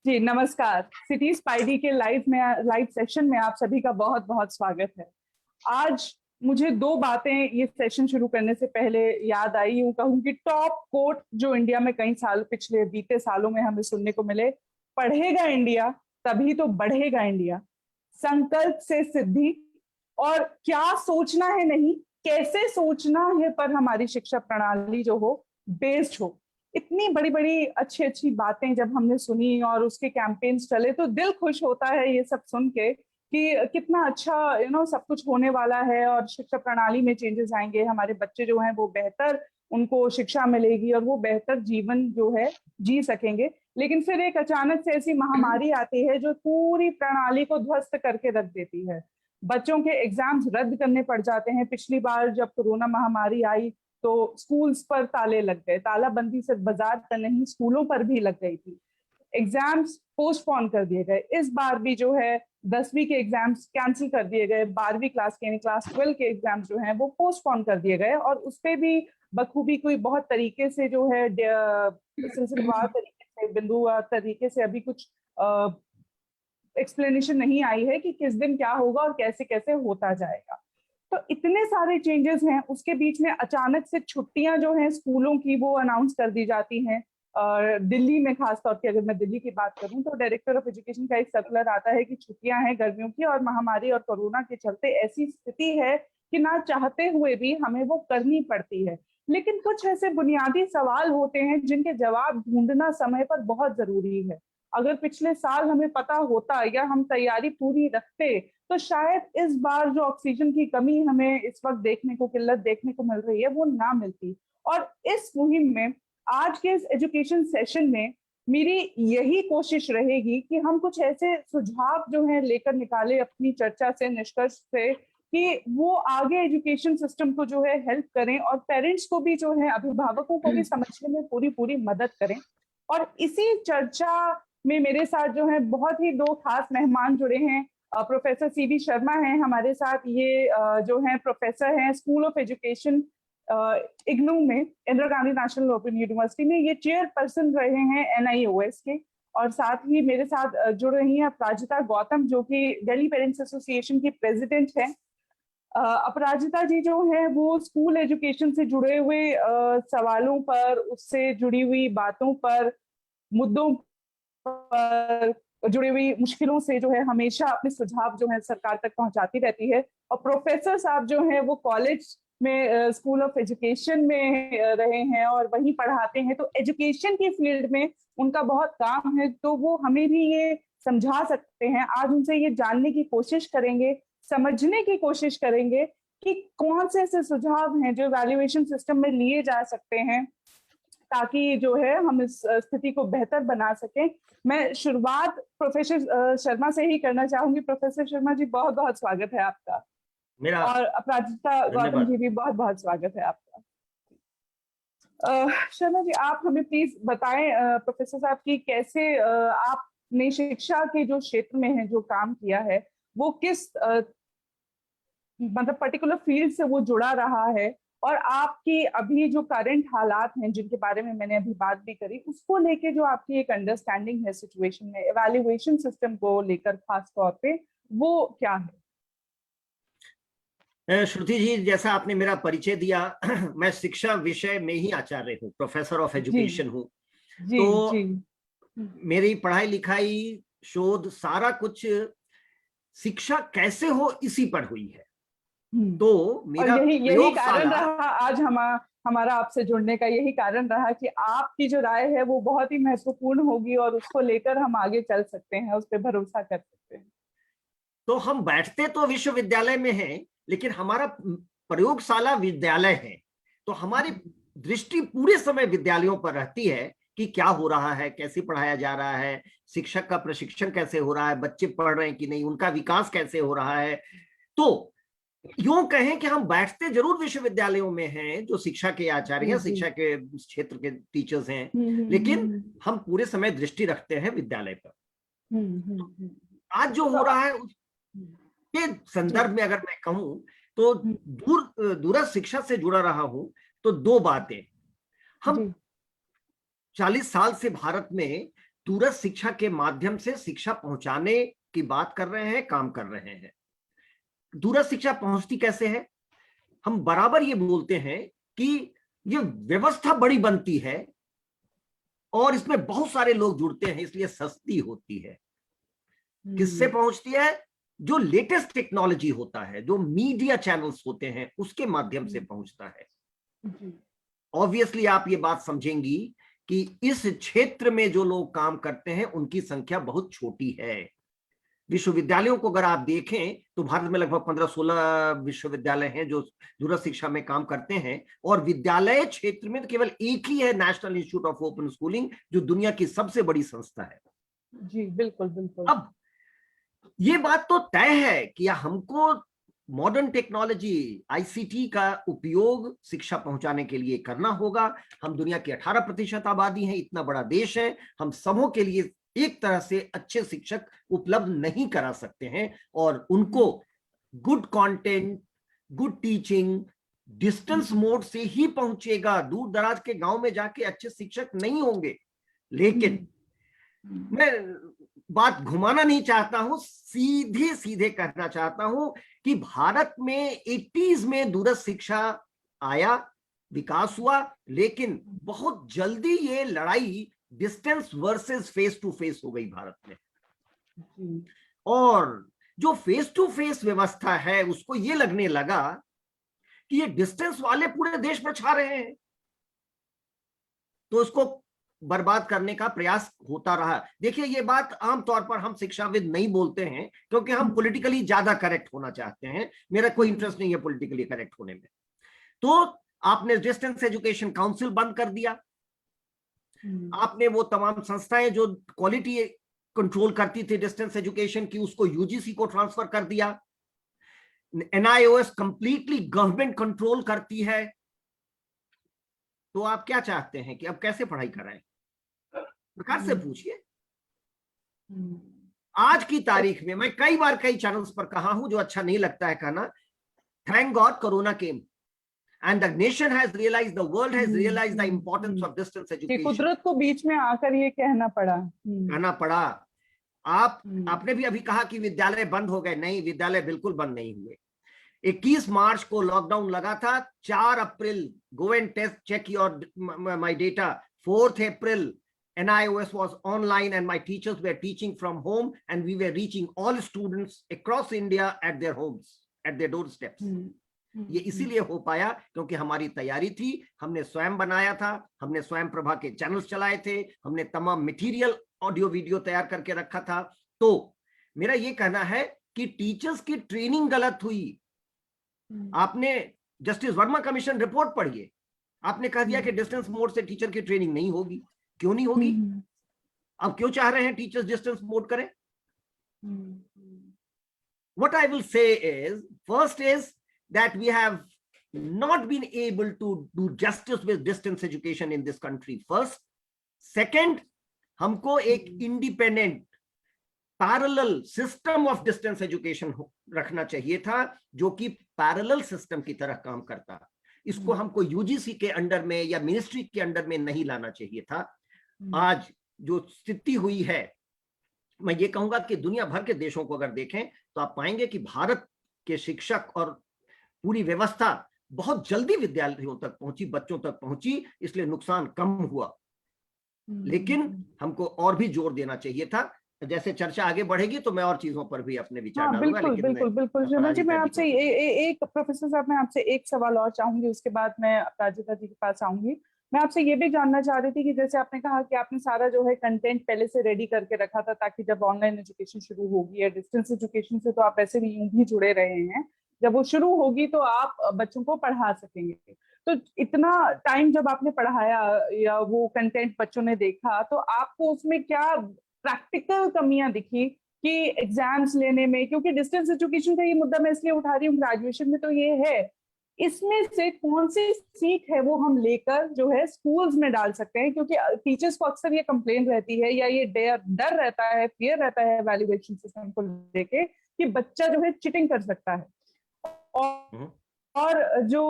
जी नमस्कार। City spidey के live session में आप सभी का बहुत बहुत स्वागत है। आज मुझे दो बातें ये सेशन शुरू करने से पहले याद आई। यूं कहूं कि टॉप कोट जो इंडिया में कई साल पिछले बीते सालों में हमें सुनने को मिले, पढ़ेगा इंडिया तभी तो बढ़ेगा इंडिया, संकल्प से सिद्धि, और क्या सोचना है नहीं कैसे सोचना है पर हमारी शिक्षा प्रणाली जो हो बेस्ड हो। इतनी बड़ी बड़ी अच्छी अच्छी बातें जब हमने सुनी और उसके कैंपेन्स चले तो दिल खुश होता है ये सब सुन के कि कितना अच्छा सब कुछ होने वाला है और शिक्षा प्रणाली में चेंजेस आएंगे। हमारे बच्चे जो हैं वो बेहतर उनको शिक्षा मिलेगी और वो बेहतर जीवन जो है जी सकेंगे। लेकिन फिर एक अचानक से ऐसी महामारी आती है जो पूरी प्रणाली को ध्वस्त करके रख देती है। बच्चों के एग्जाम्स रद्द करने पड़ जाते हैं। पिछली बार जब कोरोना महामारी आई तो स्कूल्स पर ताले लग गए, तालाबंदी सिर्फ बाजार पर नहीं स्कूलों पर भी लग गई थी। एग्जाम्स पोस्टपोन कर दिए गए। इस बार भी जो है 10वीं के एग्जाम्स कैंसिल कर दिए गए। 12वीं क्लास के यानी क्लास 12 के एग्जाम्स जो हैं वो पोस्टपोन कर दिए गए और उस पर भी बखूबी कोई बहुत तरीके से जो है सिलसिलेवार तरीके से बिंदुवार तरीके से अभी कुछ एक्सप्लेनेशन नहीं आई है कि किस दिन क्या होगा और कैसे कैसे होता जाएगा। तो इतने सारे चेंजेस हैं, उसके बीच में अचानक से छुट्टियां जो हैं स्कूलों की वो अनाउंस कर दी जाती हैं। और दिल्ली में खासतौर पे अगर मैं दिल्ली की बात करूं तो डायरेक्टर ऑफ एजुकेशन का एक सर्कुलर आता है कि छुट्टियां हैं गर्मियों की और महामारी और कोरोना के चलते ऐसी स्थिति है कि ना चाहते हुए भी हमें वो करनी पड़ती है। लेकिन कुछ ऐसे बुनियादी सवाल होते हैं जिनके जवाब ढूंढना समय पर बहुत जरूरी है। अगर पिछले साल हमें पता होता या हम तैयारी पूरी रखते तो शायद इस बार जो ऑक्सीजन की कमी हमें इस वक्त देखने को किल्लत देखने को मिल रही है वो ना मिलती। और इस मुहिम में आज के इस एजुकेशन सेशन में मेरी यही कोशिश रहेगी कि हम कुछ ऐसे सुझाव जो हैं लेकर निकाले अपनी चर्चा से, निष्कर्ष से, कि वो आगे एजुकेशन सिस्टम को जो है हेल्प करें और पेरेंट्स को भी जो है, अभिभावकों को भी समझने में पूरी पूरी मदद करें। और इसी चर्चा में मेरे साथ जो है बहुत ही दो खास मेहमान जुड़े हैं। प्रोफेसर सीवी शर्मा हैं हमारे साथ। ये जो हैं प्रोफेसर हैं स्कूल ऑफ एजुकेशन इग्नू में, Indira Gandhi national open university में। ये चेयरपर्सन रहे हैं NIOS के। और साथ ही मेरे साथ जुड़ रही हैं अपराजिता गौतम जो कि दिल्ली पेरेंट्स एसोसिएशन की प्रेसिडेंट हैं। अपराजिता जी जो है वो स्कूल एजुकेशन से जुड़े हुए सवालों पर, उससे जुड़ी हुई बातों पर, मुद्दों पर, जुड़ी हुई मुश्किलों से जो है हमेशा अपने सुझाव जो है सरकार तक पहुंचाती रहती है। और प्रोफेसर साहब जो हैं वो कॉलेज में स्कूल ऑफ एजुकेशन में रहे हैं और वहीं पढ़ाते हैं, तो एजुकेशन की फील्ड में उनका बहुत काम है। तो वो हमें भी ये समझा सकते हैं। आज उनसे ये जानने की कोशिश करेंगे, समझने की कोशिश करेंगे कि कौन से ऐसे सुझाव हैं जो वैल्यूएशन सिस्टम में लिए जा सकते हैं ताकि जो है हम इस स्थिति को बेहतर बना सकें। मैं शुरुआत प्रोफेसर शर्मा से ही करना चाहूंगी। प्रोफेसर शर्मा जी बहुत बहुत स्वागत है आपका। मेरा और अपराजिता गौतम जी भी बहुत बहुत स्वागत है आपका। शर्मा जी आप हमें प्लीज बताएं प्रोफेसर साहब की कैसे आपने शिक्षा के जो क्षेत्र में है जो काम किया है वो किस मतलब पर्टिकुलर फील्ड से वो जुड़ा रहा है, और आपकी अभी जो करंट हालात हैं जिनके बारे में मैंने अभी बात भी करी उसको लेके जो आपकी एक अंडरस्टैंडिंग है सिचुएशन में, इवैल्यूएशन सिस्टम को लेकर खास तौर पे, वो क्या है? श्रुति जी, जैसा आपने मेरा परिचय दिया मैं शिक्षा विषय में ही आचार्य हूँ, प्रोफेसर ऑफ एजुकेशन हूँ। जी तो जी मेरी पढ़ाई लिखाई शोध सारा कुछ शिक्षा कैसे हो इसी पर हुई है। तो और मेरा यही कारण रहा आज हमारा आपसे जुड़ने का, यही कारण रहा कि आपकी जो राय है वो बहुत ही महत्वपूर्ण होगी और उसको लेकर हम आगे चल सकते हैं, उस पर भरोसा कर सकते हैं। तो हम बैठते तो विश्वविद्यालय में हैं, लेकिन हमारा प्रयोगशाला विद्यालय है। तो हमारी दृष्टि पूरे समय विद्यालयों पर रहती है कि क्या हो रहा है, कैसे पढ़ाया जा रहा है, शिक्षक का प्रशिक्षण कैसे हो रहा है, बच्चे पढ़ रहे हैं कि नहीं, उनका विकास कैसे हो रहा है। तो यूं कहें कि हम बैठते जरूर विश्वविद्यालयों में हैं, जो शिक्षा के आचार्य हैं, शिक्षा के क्षेत्र के टीचर्स हैं, लेकिन हम पूरे समय दृष्टि रखते हैं विद्यालय पर। आज जो हो रहा है के संदर्भ में अगर मैं कहूं तो दूरस्थ शिक्षा से जुड़ा रहा हूं तो दो बातें। हम 40 साल से भारत में दूरस्थ शिक्षा के माध्यम से शिक्षा पहुंचाने की बात कर रहे हैं, काम कर रहे हैं। दूरस्थ शिक्षा पहुंचती कैसे है? हम बराबर ये बोलते हैं कि ये व्यवस्था बड़ी बनती है और इसमें बहुत सारे लोग जुड़ते हैं, इसलिए सस्ती होती है। किससे पहुंचती है? जो लेटेस्ट टेक्नोलॉजी होता है, जो मीडिया चैनल्स होते हैं, उसके माध्यम से पहुंचता है। ऑब्वियसली आप ये बात समझेंगी कि इस क्षेत्र में जो लोग काम करते हैं उनकी संख्या बहुत छोटी है। विश्वविद्यालयों को अगर आप देखें तो भारत में लगभग 15-16 विश्वविद्यालय हैं जो दूरस्थ शिक्षा में काम करते हैं, और विद्यालय क्षेत्र में तो केवल एक ही है, national institute of open schooling, जो दुनिया की सबसे बड़ी संस्था है। जी बिल्कुल बिल्कुल। अब ये बात तो तय है कि हमको मॉडर्न टेक्नोलॉजी, आईसीटी का उपयोग शिक्षा पहुंचाने के लिए करना होगा। हम दुनिया की 18% आबादी है, इतना बड़ा देश है, हम सबों के लिए एक तरह से अच्छे शिक्षक उपलब्ध नहीं करा सकते हैं, और उनको good content, good teaching distance mode से ही पहुंचेगा। दूर दराज के गांव में जाके अच्छे शिक्षक नहीं होंगे। लेकिन मैं बात घुमाना नहीं चाहता हूं, सीधे सीधे कहना चाहता हूं कि भारत में 80s में दूरस्थ शिक्षा आया, विकास हुआ, लेकिन बहुत जल्दी ये लड़ाई distance versus face to face हो गई भारत में। और जो फेस टू फेस व्यवस्था है उसको ये लगने लगा कि ये डिस्टेंस वाले पूरे देश पर छा रहे हैं, तो उसको बर्बाद करने का प्रयास होता रहा। देखिए, ये बात आमतौर पर हम शिक्षाविद नहीं बोलते हैं क्योंकि हम पॉलिटिकली ज्यादा करेक्ट होना चाहते हैं। मेरा कोई इंटरेस्ट नहीं है पॉलिटिकली करेक्ट होने में। तो आपने डिस्टेंस एजुकेशन काउंसिल बंद कर दिया, आपने वो तमाम संस्थाएं जो क्वालिटी कंट्रोल करती थी डिस्टेंस एजुकेशन की, उसको यूजीसी को ट्रांसफर कर दिया। एनआईओएस कंप्लीटली गवर्नमेंट कंट्रोल करती है। तो आप क्या चाहते हैं कि अब कैसे पढ़ाई कराएं? सरकार से पूछिए। आज की तारीख में मैं कई बार कई चैनल्स पर कहा हूं, जो अच्छा नहीं लगता है कहना, thank God corona came and the nation has realized, the world has realized the importance of distance education. कुदरत को बीच में आकर ये कहना पड़ा। आपने भी अभी कहा कि विद्यालय बंद हो गए। नहीं, विद्यालय बिल्कुल बंद नहीं हुए। 21 मार्च को लॉकडाउन लगा था। 4 April, go and test, check your my data, 4th April NIOS was online and my teachers were teaching from home and we were reaching all students across India at their homes, at their doorsteps. ये इसीलिए हो पाया क्योंकि हमारी तैयारी थी, हमने स्वयं बनाया था, हमने स्वयं प्रभा के चैनल्स चलाए थे, हमने तमाम मटेरियल ऑडियो वीडियो तैयार करके रखा था। तो मेरा ये कहना है कि टीचर्स की ट्रेनिंग गलत हुई। आपने जस्टिस वर्मा कमीशन रिपोर्ट पढ़िए, आपने कह दिया कि डिस्टेंस मोड से टीचर की ट्रेनिंग नहीं होगी। क्यों नहीं होगी? अब क्यों चाह रहे हैं टीचर्स डिस्टेंस मोड करें? What I will say is, first is that we have not been able to do justice with distance education in this country first. Second, हमको एक independent parallel system of distance education रखना चाहिए था, जो कि parallel system की तरह काम करता। इसको हमको यूजीसी के अंडर में या मिनिस्ट्री के अंडर में नहीं लाना चाहिए था। आज जो स्थिति हुई है, मैं ये कहूंगा कि दुनिया भर के देशों को अगर देखें तो आप पाएंगे कि भारत के शिक्षक और पूरी व्यवस्था बहुत जल्दी विद्यालयों तक पहुंची, बच्चों तक पहुंची, इसलिए नुकसान कम हुआ। लेकिन हमको और भी जोर देना चाहिए था। जैसे चर्चा आगे बढ़ेगी तो मैं और चीजों पर भी अपने विचार डालूंगा। बिल्कुल बिल्कुल बिल्कुल शर्मा जी, मैं आपसे एक प्रोफेसर साहब, मैं आपसे एक सवाल और चाहूंगी, उसके बाद मैं अपराजिता जी के पास आऊंगी। मैं आपसे ये भी जानना चाह रही थी कि जैसे आपने कहा कि आपने सारा जो है कंटेंट पहले से रेडी करके रखा था ताकि जब ऑनलाइन एजुकेशन शुरू होगी या डिस्टेंस एजुकेशन से तो आप वैसे भी यूं भी जुड़े रहे हैं, जब वो शुरू होगी तो आप बच्चों को पढ़ा सकेंगे। तो इतना टाइम जब आपने पढ़ाया या वो कंटेंट बच्चों ने देखा, तो आपको उसमें क्या प्रैक्टिकल कमियां दिखी कि एग्जाम्स लेने में? क्योंकि डिस्टेंस एजुकेशन का ये मुद्दा मैं इसलिए उठा रही हूँ, ग्रेजुएशन में तो ये है, इसमें से कौन सी सीख है वो हम लेकर जो है स्कूल्स में डाल सकते हैं? क्योंकि टीचर्स को अक्सर ये कंप्लेन रहती है या ये डर रहता है, फियर रहता है वैल्यूएशन सिस्टम को लेके कि बच्चा जो है चीटिंग कर सकता है। और और जो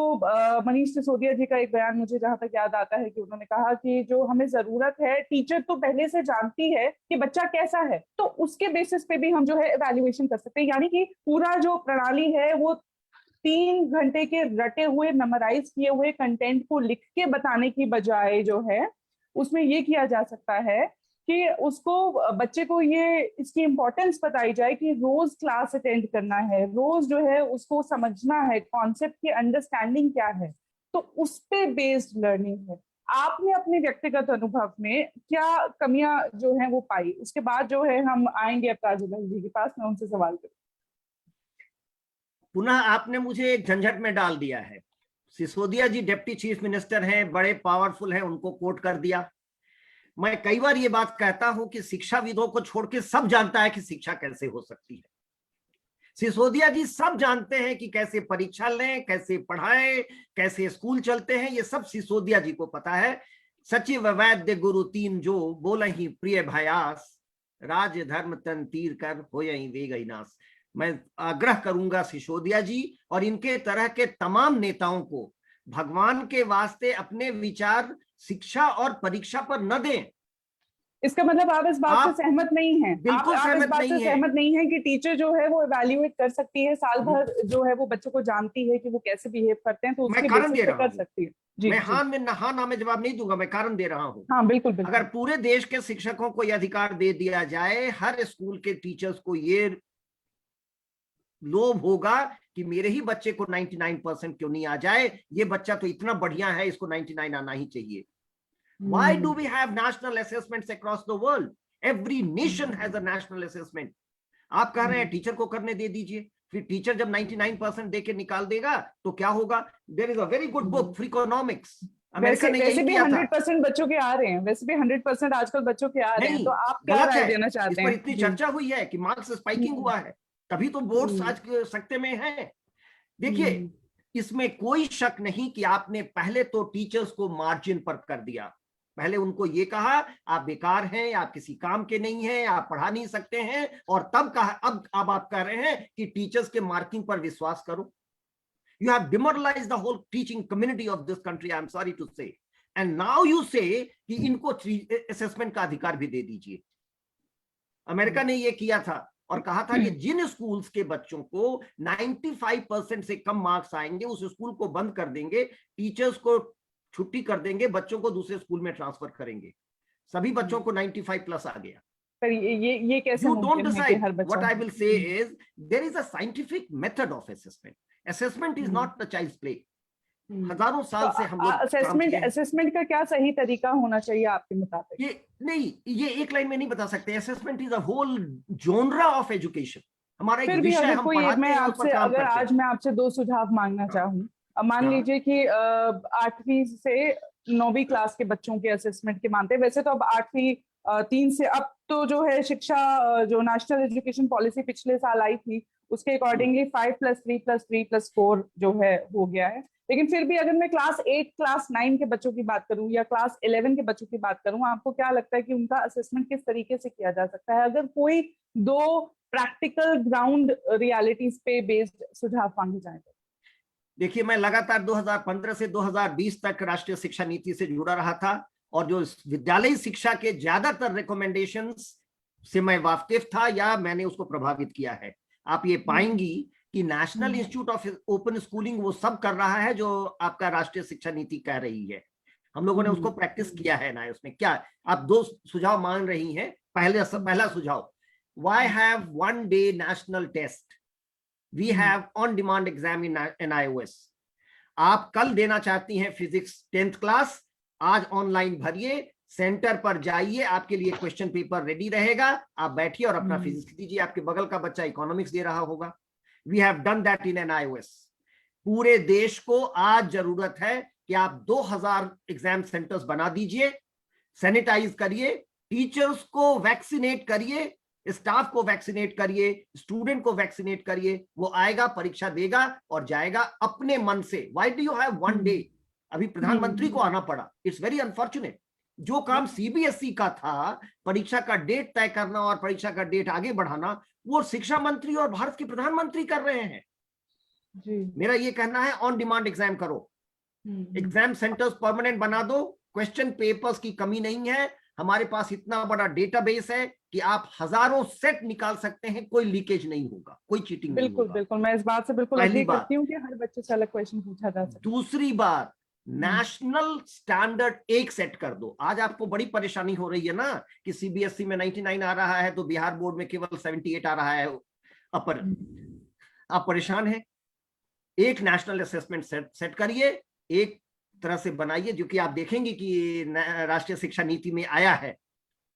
मनीष सिसोदिया जी का एक बयान मुझे जहां तक याद आता है कि उन्होंने कहा कि जो हमें जरूरत है, टीचर तो पहले से जानती है कि बच्चा कैसा है, तो उसके बेसिस पे भी हम जो है इवैल्यूएशन कर सकते हैं। यानी कि पूरा जो प्रणाली है वो 3 घंटे के रटे हुए मेमोराइज किए हुए कंटेंट को लिख के बताने की बजाय जो है उसमें ये किया जा सकता है कि उसको, बच्चे को ये इसकी इम्पोर्टेंस बताई जाए कि रोज क्लास अटेंड करना है, रोज जो है उसको समझना है, कॉन्सेप्ट की अंडरस्टैंडिंग क्या है, तो उस पे बेस्ड लर्निंग है। आपने अपने व्यक्तिगत अनुभव में क्या कमियां जो है वो पाई? उसके बाद जो है हम आएंगे अब ताजुल जी के पास, मैं उनसे सवाल करूँ। पुनः आपने मुझे एक झंझट में डाल दिया है। सिसोदिया जी डिप्टी चीफ मिनिस्टर हैं, बड़े पावरफुल हैं, उनको कोट कर दिया। मैं कई बार ये बात कहता हूं कि शिक्षाविदों को छोड़ के सब जानता है कि शिक्षा कैसे हो सकती है। सिसोदिया जी सब जानते हैं कि कैसे परीक्षा लें, कैसे पढ़ाएं, कैसे स्कूल चलते हैं, ये सब सिसोदिया जी को पता है। सचिव वैद्य गुरु तीन जो बोलहि प्रिय भयास, राज धर्म तन तीर कर होयहि वेगहि नास। मैं आग्रह करूंगा सिसोदिया जी और इनके तरह के तमाम नेताओं को, भगवान के वास्ते अपने विचार शिक्षा और परीक्षा पर न दें। इसका मतलब आप इस बात से आप सहमत नहीं हैं? बिल्कुल आप इस सहमत बात से नहीं है। सहमत नहीं हैं कि टीचर जो है वो इवैल्यूएट कर सकती है, साल भर जो है वो बच्चों को जानती है कि वो कैसे बिहेव करते हैं, तो मैं उसके कारण बेसिस दे पे रहा कर हूं। सकती है? जी मैं जी। हाँ ना में जवाब नहीं दूंगा, मैं कारण दे रहा हूं। हाँ बिल्कुल अगर बिल्कुल। पूरे देश के शिक्षकों को यह अधिकार दे दिया जाए, हर स्कूल के टीचर्स को ये लोभ होगा कि मेरे ही बच्चे को 99% क्यों नहीं आ जाए, ये बच्चा तो इतना बढ़िया है, इसको 99 आना ही चाहिए। Why do we have national assessments across the world? Every nation has a national assessment. आप कह रहे हैं टीचर को करने दे दीजिए, फिर टीचर जब 99% देके निकाल देगा तो क्या होगा? There is a very good book Freakonomics, America वैसे ने वैसे यही भी किया था। 100% बच्चों के आ रहे हैं, वैसे भी 100% आजकल बच्चों के आ रहे हैं, नहीं, तो आप क्या गलत राय है। देना इस चाहते पर हैं? इतनी जी। चर्चा हुई है कि मार्क्स स्पाइकिंग हम्म, हुआ है, तभी तो बोर्ड्स हम्म, आज के सकते में है। देखिए, हम्म, इसमें कोई शक नहीं कि आपने पहले तो टीचर्स को मार्जिन पर कर दिया। पहले उनको ये कहा आप बेकार हैं, आप किसी काम के नहीं हैं, आप पढ़ा नहीं सकते हैं, और तब कहा, अब आप कह रहे हैं कि टीचर्स के मार्किंग पर विश्वास करो। You have demoralized the whole teaching community of this country, I am sorry to say. And now you say कि इनको असेसमेंट का अधिकार भी दे दीजिए। अमेरिका ने ये किया था और कहा था कि जिन स्कूल्स के बच्चों को 95% से कम मार्क्स आएंगे उस स्कूल को बंद कर देंगे, टीचर्स को छुट्टी कर देंगे, बच्चों को दूसरे स्कूल में ट्रांसफर करेंगे। सभी बच्चों को 95 प्लस आ गया। पर ये कैसे You don't मुमकिन है कि decide. हर What बच्चा? I will say is there is a scientific method of assessment. Assessment is not the child's play. हजारों तो साल से हम लोग काम असेसमेंट किए हैं। असेसमेंट का क्या सही तरीका होना चाहिए आपके मुताबिक? ये नहीं, ये एक लाइन में नहीं बता सकते। Assessment is a whole genre of education. हमारा एक फिर भी विषय अगर हम कोई, पढ़ाते मैं हैं, उस पर आपसे, काम अगर करते आज हैं। मैं आपसे 2 सुझाव मांगना हाँ, चाहूँ, मान हाँ, लीजिए कि 8वीं से 9वीं क्लास के बच्चों के असेसमेंट के मानते हैं, वैसे तो अब 8वीं 3 से, अब तो जो है शिक्षा जो नेशनल एजुकेशन पॉलिसी पिछले साल आई थी उसके अकॉर्डिंगली 5+3+3+4 जो है हो गया है। लेकिन फिर भी अगर मैं क्लास 8 क्लास 9 के बच्चों की बात करूं या क्लास 11 के बच्चों की बात करूं, आपको क्या लगता है कि उनका असेसमेंट किस तरीके से किया जा सकता है? अगर कोई 2 प्रैक्टिकल ग्राउंड रियलिटीज पे बेस्ड सुझाव मांगे जाए तो? देखिए, मैं लगातार 2015 से 2020 तक राष्ट्रीय शिक्षा नीति से जुड़ा रहा था और जो विद्यालयी शिक्षा के ज्यादातर रिकमेंडेशंस से मैं वाकिफ था या मैंने उसको प्रभावित किया है। आप ये पाएंगी कि national institute of open schooling वो सब कर रहा है जो आपका राष्ट्रीय शिक्षा नीति कह रही है। हम लोगों ने उसको प्रैक्टिस किया है ना। उसमें क्या आप 2 सुझाव मांग रही हैं? पहला सुझाव, why have 1 day national test, we have on demand exam in iOS। आप कल देना चाहती हैं फिजिक्स 10th क्लास, आज ऑनलाइन भरिए, सेंटर पर जाइए, आपके लिए क्वेश्चन पेपर रेडी रहेगा, आप बैठिए और अपना फिजिक्स दीजिए, आपके बगल का बच्चा इकोनॉमिक्स दे रहा होगा। We have done that in an iOS। पूरे देश को आज जरूरत है कि आप 2000 एग्जाम सेंटर्स बना दीजिए, सैनिटाइज करिए, टीचर्स को वैक्सीनेट करिए, स्टाफ को वैक्सीनेट करिए, स्टूडेंट को वैक्सीनेट करिए, वो आएगा, परीक्षा देगा और जाएगा अपने मन से। Why do you have 1 day? अभी प्रधानमंत्री को आना पड़ा, इट्स वेरी अनफॉर्चुनेट। जो काम सीबीएसई का था, परीक्षा का डेट तय करना और परीक्षा का डेट आगे बढ़ाना, वो शिक्षा मंत्री और भारत के प्रधानमंत्री कर रहे हैं। जी। मेरा ये कहना है ऑन डिमांड एग्जाम करो, एग्जाम सेंटर्स परमानेंट बना दो, क्वेश्चन पेपर्स की कमी नहीं है, हमारे पास इतना बड़ा डेटाबेस है कि आप हजारों सेट निकाल सकते हैं, कोई लीकेज नहीं होगा, कोई चीटिंग नहीं बिल्कुल होगा। बिल्कुल, मैं इस बात से बिल्कुल पहली अग्री बात। करती हूँ कि हर बच्चे से अलग क्वेश्चन पूछा जा सकता दूसरी बात, है। नेशनल स्टैंडर्ड एक सेट कर दो। आज आपको बड़ी परेशानी हो रही है ना कि सीबीएसई में 99 आ रहा है तो बिहार बोर्ड में केवल 78 आ रहा है अपर, आप परेशान हैं। एक नेशनल असेसमेंट सेट करिए, एक तरह से बनाइए, जो कि आप देखेंगे कि राष्ट्रीय शिक्षा नीति में आया है,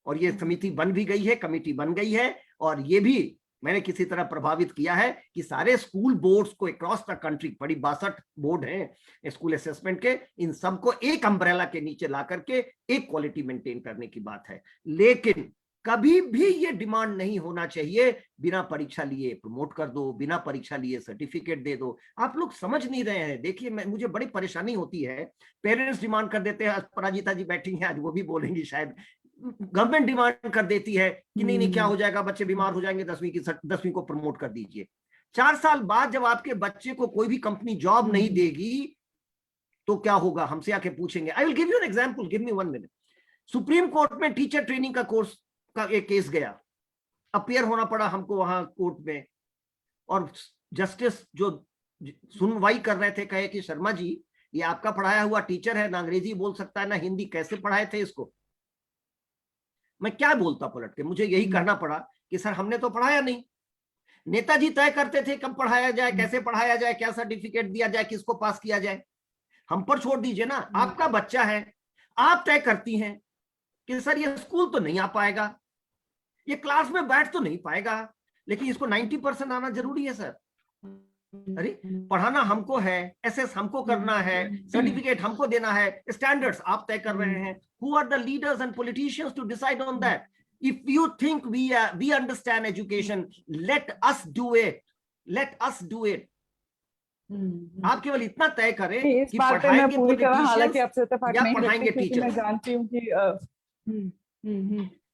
और ये समिति बन भी गई है, कमेटी बन गई है, और ये भी मैंने किसी तरह प्रभावित किया है कि सारे स्कूल बोर्ड्स को अक्रॉस द कंट्री, बड़ी 62 बोर्ड हैं स्कूल असेसमेंट के, इन सबको एक अम्ब्रेला के नीचे ला करके एक क्वालिटी मेंटेन करने की बात है। लेकिन कभी भी ये डिमांड नहीं होना चाहिए बिना परीक्षा लिए प्रमोट कर दो, बिना परीक्षा लिए सर्टिफिकेट दे दो। आप लोग समझ नहीं रहे हैं। देखिए, मुझे बड़ी परेशानी होती है, पेरेंट्स डिमांड कर देते हैं, अपराजिता जी बैठी हैं आज, वो भी बोलेंगी शायद, गवर्नमेंट डिमांड कर देती है कि नहीं नहीं क्या हो जाएगा, बच्चे बीमार हो जाएंगे, 10वीं को प्रमोट कर दीजिए। 4 साल बाद जब आपके बच्चे को कोई भी कंपनी जॉब नहीं देगी तो क्या होगा, हमसे आके पूछेंगे। I will give you an example, give me 1 minute. Supreme court में टीचर ट्रेनिंग का कोर्स का एक केस गया, अपियर होना पड़ा हमको वहां कोर्ट में, और जस्टिस जो सुनवाई कर रहे थे कहे कि शर्मा जी, ये आपका पढ़ाया हुआ टीचर है, ना अंग्रेजी बोल सकता है ना हिंदी, कैसे पढ़ाए थे इसको। मैं क्या बोलता पलट के, मुझे यही कहना पड़ा कि सर हमने तो पढ़ाया नहीं, नेताजी तय करते थे कब पढ़ाया जाए, कैसे पढ़ाया जाए, क्या सर्टिफिकेट दिया जाए, किसको पास किया जाए, हम पर छोड़ दीजिए ना। आपका बच्चा है, आप तय करती हैं कि सर ये स्कूल तो नहीं आ पाएगा, ये क्लास में बैठ तो नहीं पाएगा, लेकिन इसको 90% आना जरूरी है सर। अरे पढ़ाना हमको है, एसएस हमको करना है, सर्टिफिकेट हमको देना है, स्टैंडर्ड्स आप तय कर रहे हैं। Who are the leaders and politicians to decide on that? If you think we understand education, let us do it, let us do it. आप केवल इतना तय करें इस कि बात पे मैं पढ़ाएंगे पूरी तरह हालांकि पॉलिटिशियंस आपसे इत्तेफाक या नहीं रखती, पढ़ाएंगे क्योंकि मैं टीचर्स। जानती हूँ कि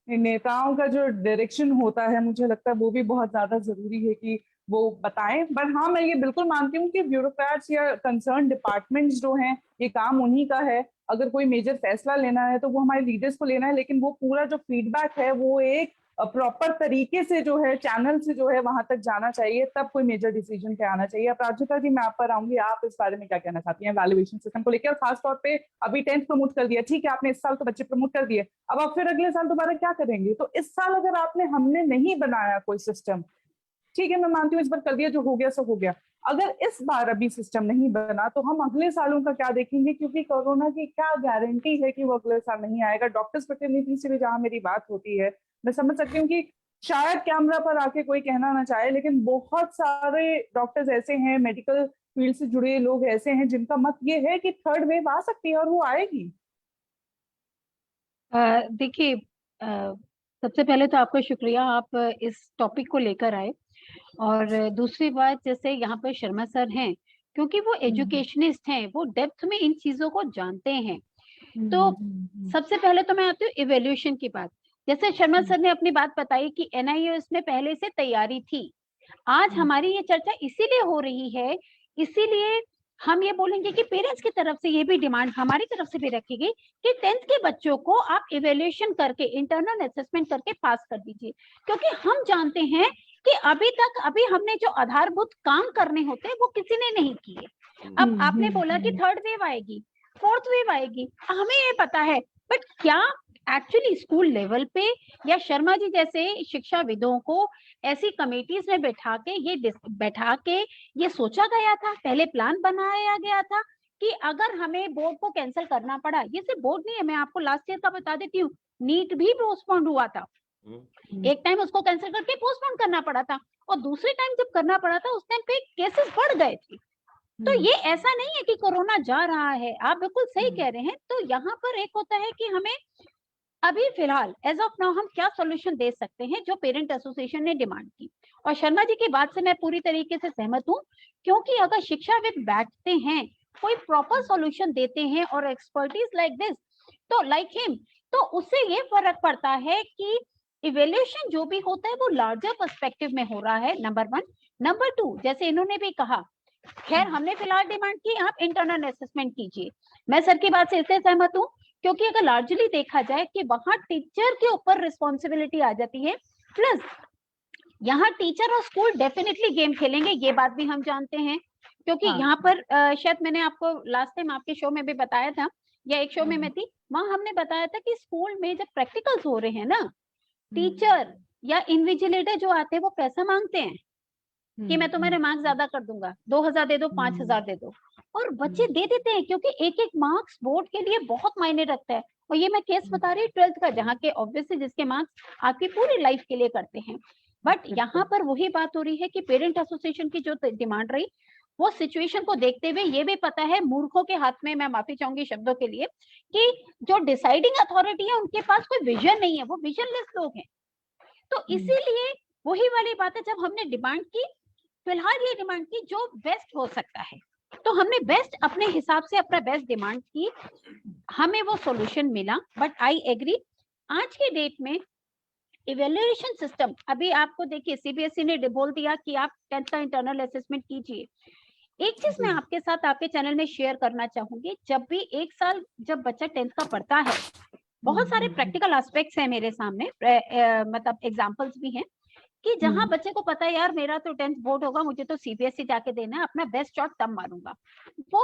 नेताओं का जो डायरेक्शन होता है, मुझे लगता है वो भी बहुत ज्यादा जरूरी है कि वो बताएं। पर हाँ, मैं ये बिल्कुल मानती हूँ कि ब्यूरोक्रेट्स या कंसर्न डिपार्टमेंट्स जो हैं, ये काम उन्हीं का है। अगर कोई मेजर फैसला लेना है तो वो हमारे लीडर्स को लेना है, लेकिन वो पूरा जो फीडबैक है वो एक प्रॉपर तरीके से जो है, चैनल से जो है वहां तक जाना चाहिए, तब कोई मेजर डिसीजन पे आना चाहिए। अपराजिता जी, मैं आप पर आऊंगी, आप इस बारे में क्या कहना चाहती हैं वैल्यूएशन सिस्टम को लेकर, और खासतौर पे अभी 10th प्रमोट कर दिया, ठीक है, आपने इस साल तो बच्चे प्रमोट कर दिए, अब आप फिर अगले साल दोबारा क्या करेंगे? तो इस साल अगर हमने नहीं बनाया कोई सिस्टम, ठीक है मैं मानती हूँ इस बार कर दिया, जो हो गया सो हो गया, अगर इस बार अभी सिस्टम नहीं बना तो हम अगले सालों का क्या देखेंगे? क्योंकि कोरोना की क्या गारंटी है कि वो अगले साल नहीं आएगा। डॉक्टर्स प्रतिनिधि से भी जहां मेरी बात होती है, मैं समझ सकती हूँ कि शायद कैमरा पर आके कोई कहना ना चाहे, लेकिन बहुत सारे डॉक्टर्स ऐसे हैं, मेडिकल फील्ड से जुड़े लोग ऐसे हैं जिनका मत ये है कि थर्ड वेव आ सकती है और वो आएगी। देखिए, सबसे पहले तो आपका शुक्रिया, आप इस टॉपिक को लेकर आए। और दूसरी बात, जैसे यहाँ पर शर्मा सर हैं, क्योंकि वो एजुकेशनिस्ट हैं, वो डेप्थ में इन चीजों को जानते हैं। तो सबसे पहले तो मैं आती हूँ इवेल्यूशन की बात। जैसे शर्मा सर ने अपनी बात बताई कि एनआईओएस में पहले से तैयारी थी। आज हमारी ये चर्चा इसीलिए हो रही है, इसीलिए हम ये बोलेंगे कि पेरेंट्स की तरफ से ये भी डिमांड हमारी तरफ से भी रखी गई कि 10th के बच्चों को आप इवेल्यूएशन करके, इंटरनल असेसमेंट करके पास कर दीजिए। क्योंकि हम जानते हैं कि अभी हमने जो आधारभूत काम करने होते हैं वो किसी ने नहीं किए। अब आपने बोला कि थर्ड वेव आएगी, फोर्थ वेव आएगी, हमें ये पता है, बट क्या एक्चुअली स्कूल लेवल पे या शर्मा जी जैसे शिक्षाविदों को ऐसी कमेटीज में बैठा के ये सोचा गया था, पहले प्लान बनाया गया था कि अगर हमें बोर्ड को कैंसिल करना पड़ा, ये सिर्फ बोर्ड नहीं है, मैं आपको लास्ट ईयर का बता देती हूँ, नीट भी पोस्टपोन हुआ था। एक टाइम उसको कैंसिल करके पोस्टपोन करना पड़ा था, और दूसरे टाइम जब करना पड़ा था उस टाइम पे केसेस बढ़ गए थे। तो ये ऐसा नहीं है कि कोरोना जा रहा है, आप बिल्कुल सही कह रहे हैं। तो यहाँ पर एक होता है कि हमें अभी फिलहाल एज ऑफ नाउ हम क्या सॉल्यूशन दे सकते हैं, जो पेरेंट एसोसिएशन ने डिमांड की। और शर्मा जी की बात से मैं पूरी तरीके से सहमत हूँ, क्योंकि अगर शिक्षाविद बैठते हैं, कोई प्रॉपर सॉल्यूशन देते हैं और एक्सपर्टीज लाइक दिस, तो लाइक हिम, तो उससे ये फर्क पड़ता है कि इवेल्यूएशन जो भी होता है वो लार्जर पर्सपेक्टिव में हो रहा है, नंबर 1। नंबर 2, जैसे इन्होंने भी कहा खैर हमने फिलहाल डिमांड की आप इंटरनल असेसमेंट कीजिए। मैं सर की बात से इसलिए सहमत हूँ क्योंकि अगर लार्जली देखा जाए कि वहां टीचर के ऊपर रिस्पॉन्सिबिलिटी आ जाती है, प्लस यहाँ टीचर और स्कूल डेफिनेटली गेम खेलेंगे, ये बात भी हम जानते हैं। क्योंकि यहाँ पर शायद मैंने आपको लास्ट टाइम आपके शो में भी बताया था, या एक शो में मैं थी, वहां हमने बताया था कि स्कूल में जब प्रैक्टिकल्स हो रहे हैं ना, टीचर या इन्विजिलेटर जो आते हैं वो पैसा मांगते हैं कि मैं तुम्हारे मार्क्स ज्यादा कर दूंगा, 2000 दे दो, 5000 दे दो, और बच्चे दे देते हैं क्योंकि एक एक मार्क्स बोर्ड के लिए बहुत मायने रखता है। और ये मैं केस बता रही हूँ 12th का, जहाँ के ऑब्वियसली जिसके मार्क्स आपकी पूरी लाइफ के लिए करते हैं। बट यहाँ पर वही बात हो रही है कि पेरेंट एसोसिएशन की जो डिमांड रही, वो सिचुएशन को देखते हुए ये भी पता है मूर्खों के हाथ में, मैं माफी चाहूंगी शब्दों के लिए, कि जो डिसाइडिंग अथॉरिटी है उनके पास कोई विजन नहीं है, वो विजनलेस लोग हैं। तो इसीलिए वही वाली बात है, जब हमने डिमांड की, फिलहाल ये डिमांड की जो बेस्ट हो सकता है, तो हमने बेस्ट अपने हिसाब से अपना बेस्ट डिमांड की, हमें वो सॉल्यूशन मिला। बट आई एग्री, आज के डेट में इवेल्युएशन सिस्टम, अभी आपको देखिए सीबीएसई ने बोल दिया कि आप 10th का इंटरनल असेसमेंट कीजिए। एक चीज मैं आपके साथ आपके चैनल में शेयर करना चाहूंगी, जब भी एक साल जब बच्चा 10th का पढ़ता है, बहुत सारे प्रैक्टिकल एस्पेक्ट्स हैं मेरे सामने, मतलब एग्जांपल्स भी हैं कि जहां बच्चे को पता है यार मेरा तो 10th बोर्ड होगा, मुझे तो सीबीएसई जाके देना है, अपना बेस्ट शॉट तब मारूंगा, वो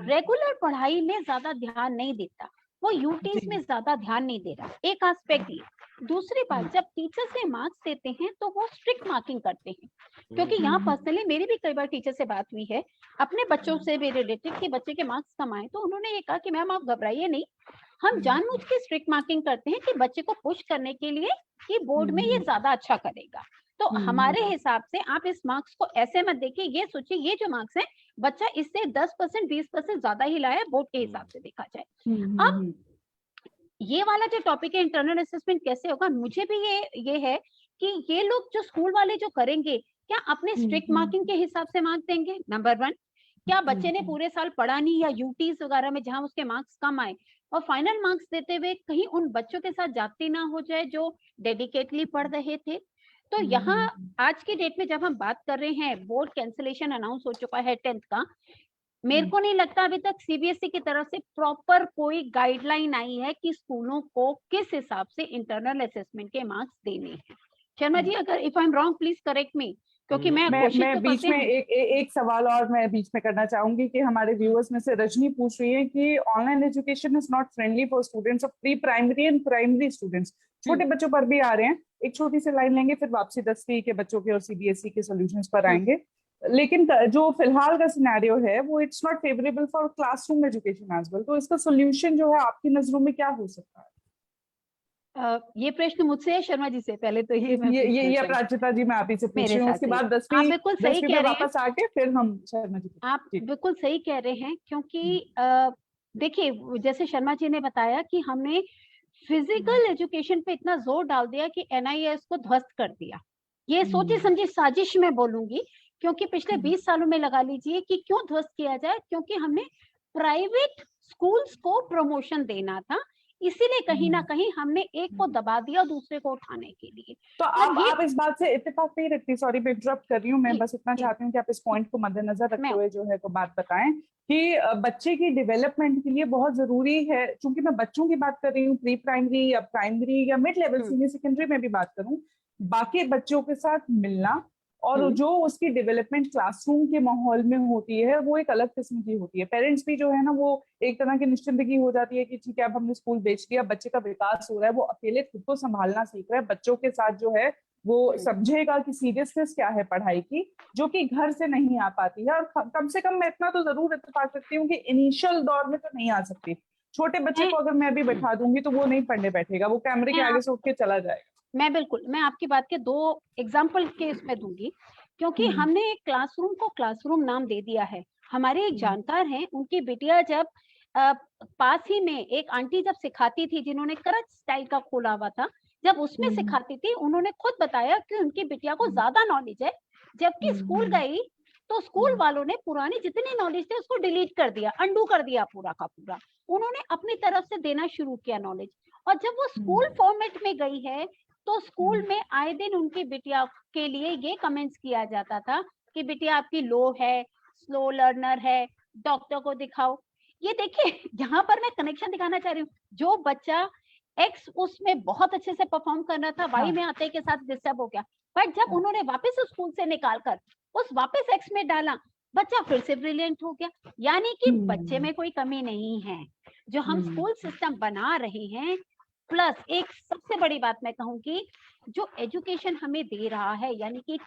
रेगुलर पढ़ाई में ज्यादा ध्यान नहीं देता, वो यूटीज में ज्यादा ध्यान नहीं दे रहा, एक एस्पेक्ट ये। दूसरी बात, जब टीचर से मार्क्स देते हैं तो वो स्ट्रिक्ट मार्किंग करते हैं, क्योंकि यहाँ पर्सनली मेरी भी कई बार टीचर से बात हुई है अपने बच्चों से भी रिलेटेड कि बच्चे के मार्क्स कम आए, तो उन्होंने ये कहा कि मैम आप घबराइए नहीं, हम जानबूझ के स्ट्रिक्ट मार्किंग करते हैं कि बच्चे को पुश करने के लिए कि बोर्ड में ये ज्यादा अच्छा करेगा। तो हमारे हिसाब से आप इस मार्क्स को ऐसे मत देखिए, ये सोचिए ये जो मार्क्स है बच्चा इससे 10% 20% ज्यादा ही लाया बोर्ड के हिसाब से देखा जाए। अब ये वाला जो टॉपिक है इंटरनल असेसमेंट कैसे होगा, मुझे भी ये है कि ये लोग जो स्कूल वाले जो करेंगे, क्या अपने स्ट्रिक्ट मार्किंग के हिसाब से मार्क्स देंगे, नंबर 1, क्या बच्चे ने पूरे साल पढ़ा नहीं या यूटीज वगैरह में जहां उसके मार्क्स कम आए, और फाइनल मार्क्स देते हुए कहीं उन बच्चों के साथ जाती ना हो जाए जो डेडिकेटली पढ़ रहे थे। तो यहाँ आज की डेट में जब हम बात कर रहे हैं, बोर्ड कैंसिलेशन अनाउंस हो चुका है 10th का, मेरे को नहीं लगता अभी तक सीबीएसई की तरफ से प्रॉपर कोई गाइडलाइन आई है कि स्कूलों को किस हिसाब से इंटरनल असेसमेंट के मार्क्स देने हैं। शर्मा जी, अगर if I am wrong please correct मी, क्योंकि मैं बीच में एक सवाल और मैं बीच में करना चाहूंगी कि हमारे व्यूअर्स में से रजनी पूछ रही है कि online education is not friendly for students of pre primary and primary students, छोटे बच्चों पर भी आ रहे हैं। एक छोटी सी लाइन लेंगे, फिर वापसी 10वीं के बच्चों के और सीबीएसई के सॉल्यूशंस पर आएंगे। लेकिन जो फिलहाल का सिनेरियो है वो it's not favourable for classroom education as well, तो इसका सॉल्यूशन जो है आपकी नजरों में क्या हो सकता है? ये प्रश्न मुझसे है शर्मा जी से, पहले तो ये प्राचिता जी मैं आप ही से पूछ रही हूँ, उसके बाद 10वीं बिल्कुल सही कह रहे हैं, वापस आके फिर हम शर्मा जी। आप बिल्कुल सही कह रहे हैं, क्योंकि देखिए जैसे शर्मा जी ने बताया कि हमने फिजिकल एजुकेशन पे इतना जोर डाल दिया कि एनआईएस को ध्वस्त कर दिया। ये सोची समझी साजिश में बोलूंगी, क्योंकि पिछले 20 सालों में लगा लीजिए कि क्यों ध्वस्त किया जाए, क्योंकि हमने प्राइवेट स्कूल्स को प्रमोशन देना था, इसीलिए कहीं ना कहीं हमने एक को दबा दिया दूसरे को उठाने के लिए। तो आप इस बात से इत्तेफाक नहीं रखती? सॉरी मैं इंटरप्ट कर रही हूँ, मैं बस इतना चाहती हूँ कि आप इस पॉइंट को मद्देनजर रखते हुए जो है तो बात बताएं कि बच्चे की डेवलपमेंट के लिए बहुत जरूरी है, चूंकि मैं बच्चों की बात कर रही हूँ, प्री प्राइमरी या प्राइमरी या मिड लेवल सीनियर सेकेंडरी में भी बात करूँ, बाकी बच्चों के साथ मिलना और जो उसकी डेवलपमेंट क्लासरूम के माहौल में होती है वो एक अलग किस्म की होती है। पेरेंट्स भी जो है ना वो एक तरह की निश्चिंतगी हो जाती है कि ठीक है अब हमने स्कूल बेच दिया, बच्चे का विकास हो रहा है, वो अकेले खुद को संभालना सीख रहा है, बच्चों के साथ जो है वो समझेगा कि सीरियसनेस क्या है पढ़ाई की, जो कि घर से नहीं आ पाती है। और कम से कम मैं इतना तो जरूर इत्तेफाक रखती हूँ कि इनिशियल दौर में तो नहीं आ सकती। छोटे बच्चे को अगर मैं भी बैठा दूंगी तो वो नहीं पढ़ने बैठेगा, वो कैमरे के आगे से उठ के चला जाएगा। मैं आपकी बात के 2 एग्जाम्पल के इसमें दूंगी, क्योंकि हमने क्लासरूम को क्लासरूम नाम दे दिया है। हमारे एक जानकार हैं, उनकी बिटिया जब पास ही में एक आंटी जब सिखाती थी जिन्होंने करच स्टाइल का खोला हुआ था, जब उसमें सिखाती थी, उन्होंने खुद बताया कि उनकी बिटिया को ज्यादा नॉलेज है, जबकि स्कूल गई तो स्कूल वालों ने पुरानी जितनी नॉलेज थी उसको डिलीट कर दिया, अंडू कर दिया पूरा का पूरा, उन्होंने अपनी तरफ से देना शुरू किया नॉलेज। और जब वो स्कूल फॉर्मेट में गई है तो स्कूल में आए दिन उनकी बिटिया के लिए ये कमेंट्स किया जाता था कि बिटिया आपकी लो है, स्लो लर्नर है, डॉक्टर को दिखाओ। ये देखिए यहाँ पर मैं कनेक्शन दिखाना चाह रही हूँ, जो बच्चा एक्स उसमें बहुत अच्छे से परफॉर्म कर रहा था, वाई में आते के साथ डिस्टर्ब हो गया, बट जब उन्होंने वापस स्कूल से निकालकर उस वापस एक्स में डाला, बच्चा फिर से ब्रिलियंट हो गया। यानी कि बच्चे में कोई कमी नहीं है, जो हम स्कूल सिस्टम बना रहे हैं। प्लस एक सबसे बड़ी बात मैं कहूंगी, जो एजुकेशन हमें दे रहा है, यानी कि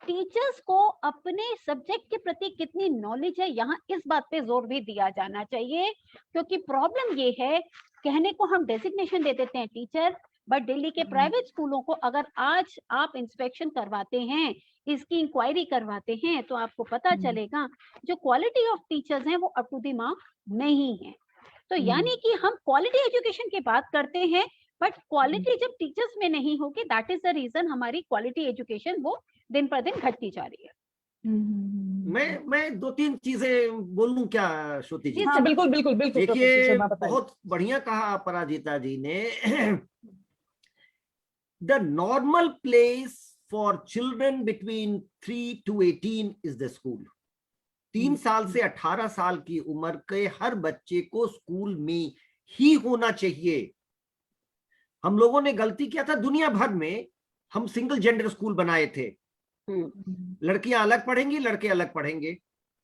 टीचर्स को अपने सब्जेक्ट के प्रति कितनी नॉलेज है, यहाँ इस बात पे जोर भी दिया जाना चाहिए। क्योंकि प्रॉब्लम ये है, कहने को हम डेजिग्नेशन दे देते हैं टीचर, बट दिल्ली के प्राइवेट स्कूलों को अगर आज आप इंस्पेक्शन करवाते हैं, इसकी इंक्वायरी करवाते हैं, तो आपको पता चलेगा जो क्वालिटी ऑफ टीचर्स हैं वो अप टू द मार्क नहीं है। तो यानी कि हम क्वालिटी एजुकेशन की बात करते हैं, बट क्वालिटी जब टीचर्स में नहीं होगी, दैट इज द रीजन हमारी क्वालिटी एजुकेशन वो दिन पर दिन घटती जा रही है। मैं दो तीन चीजें बोलूं क्या श्रुति जी? हाँ, बिल्कुल बिल्कुल बिल्कुल। देखिए बहुत बढ़िया कहा अपराजिता जी ने। The normal place for children between 3 to 18 is the school. 3 साल से 18 साल की उम्र के हर बच्चे को स्कूल में ही होना चाहिए। हम लोगों ने गलती किया था, दुनिया भर में हम सिंगल जेंडर स्कूल बनाए थे। लड़कियां अलग पढ़ेंगी, लड़के अलग पढ़ेंगे,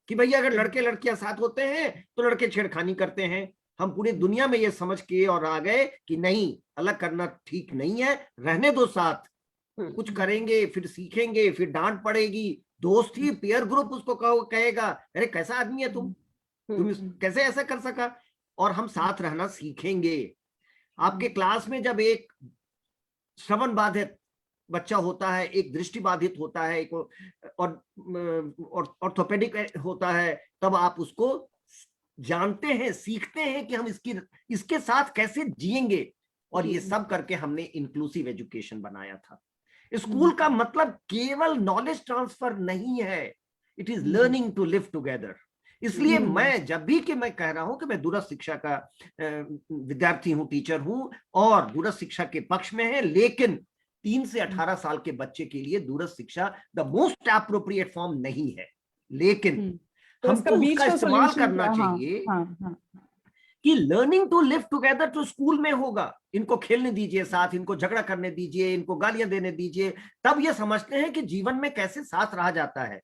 कि भैया अगर लड़के लड़कियां साथ होते हैं तो लड़के छेड़खानी करते हैं। हम पूरी दुनिया में ये समझ के और आ गए कि नहीं, अलग करना ठीक नहीं है, रहने दो साथ। कुछ करेंगे फिर सीखेंगे, फिर डांट पड़ेगी, दोस्त ही पीयर ग्रुप उसको कहेगा, अरे कैसा आदमी है तुम कैसे ऐसा कर सका, और हम साथ रहना सीखेंगे। आपके क्लास में जब एक श्रवण बाधित बच्चा होता है, एक दृष्टि बाधित होता है, एक और ऑर्थोपेडिक होता है, तब आप उसको जानते हैं, सीखते हैं कि हम इसके साथ कैसे जिएंगे। और ये सब करके हमने इंक्लूसिव एजुकेशन बनाया था। स्कूल का मतलब केवल नॉलेज ट्रांसफर नहीं है, it is learning to live together. इसलिए मैं जब भी कि मैं कह रहा हूं कि मैं दूरस्थ शिक्षा का विद्यार्थी हूं, टीचर हूं, और दूरस्थ शिक्षा के पक्ष में है, लेकिन 3 से 18 साल के बच्चे के लिए दूरस्थ शिक्षा द मोस्ट एप्रोप्रिएट फॉर्म नहीं है। लेकिन हमको उसका इस्तेमाल करना चाहिए कि लर्निंग टू लिव टुगेदर तो स्कूल में होगा। इनको खेलने दीजिए साथ, इनको झगड़ा करने दीजिए, इनको गालियां देने दीजिए, तब ये समझते हैं कि जीवन में कैसे साथ रहा जाता है।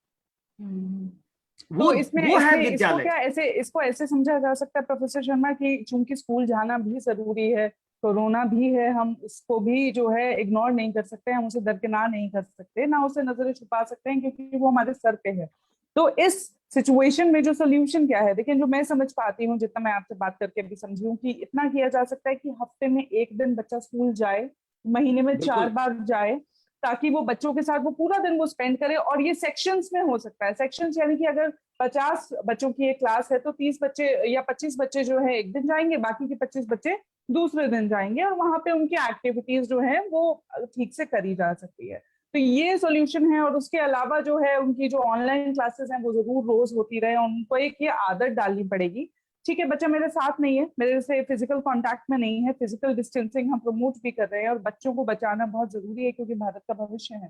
वो इसको ऐसे समझा जा सकता है प्रोफेसर शर्मा कि चूंकि स्कूल जाना भी जरूरी है, कोरोना भी है, हम उसको भी जो है इग्नोर नहीं कर सकते, हम उसे दरकिनार नहीं कर सकते, ना उसे नजरें छुपा सकते हैं, क्योंकि वो हमारे सर पे है। तो इस सिचुएशन में जो सोल्यूशन क्या है, देखिए जो मैं समझ पाती हूँ, जितना मैं आपसे बात करके भी समझी हूँ, कि इतना किया जा सकता है कि हफ्ते में 1 दिन बच्चा स्कूल जाए, महीने में 4 बार जाए, ताकि वो बच्चों के साथ वो पूरा दिन वो स्पेंड करे। और ये सेक्शंस में हो सकता है, सेक्शंस यानी कि अगर 50 बच्चों की एक क्लास है तो 30 बच्चे या 25 बच्चे जो है एक दिन जाएंगे, बाकी के 25 बच्चे दूसरे दिन जाएंगे, और वहां पे उनकी एक्टिविटीज जो है वो ठीक से करी जा सकती है। तो ये सॉल्यूशन है। और उसके अलावा जो है उनकी जो ऑनलाइन क्लासेस हैं वो जरूर रोज होती रहे, उनको एक ये आदत डालनी पड़ेगी, ठीक है बच्चा मेरे साथ नहीं है, मेरे से फिजिकल कांटेक्ट में नहीं है, फिजिकल डिस्टेंसिंग हम प्रमोट भी कर रहे हैं, और बच्चों को बचाना बहुत जरूरी है क्योंकि भारत का भविष्य है।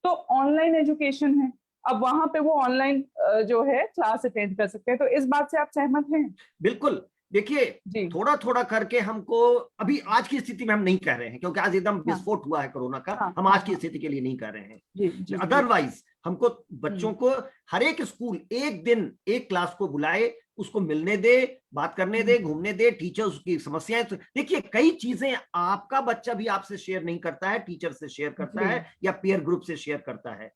तो ऑनलाइन एजुकेशन है, अब वहां पे वो ऑनलाइन जो है क्लास अटेंड कर सकते हैं। तो इस बात से आप सहमत हैं? बिल्कुल। देखिए थोड़ा थोड़ा करके हमको, अभी आज की स्थिति में हम नहीं कह रहे हैं क्योंकि आज एकदम विस्फोट हुआ है कोरोना का, हम आज की स्थिति के लिए नहीं कह रहे हैं। अदरवाइज हमको बच्चों को हर एक स्कूल एक दिन एक क्लास को बुलाए, उसको मिलने दे, बात करने दे, घूमने दे, टीचर्स की समस्याएं। देखिए कई चीजें आपका बच्चा भी आपसे शेयर नहीं करता है, टीचर से शेयर करता है या पीयर ग्रुप से शेयर करता है।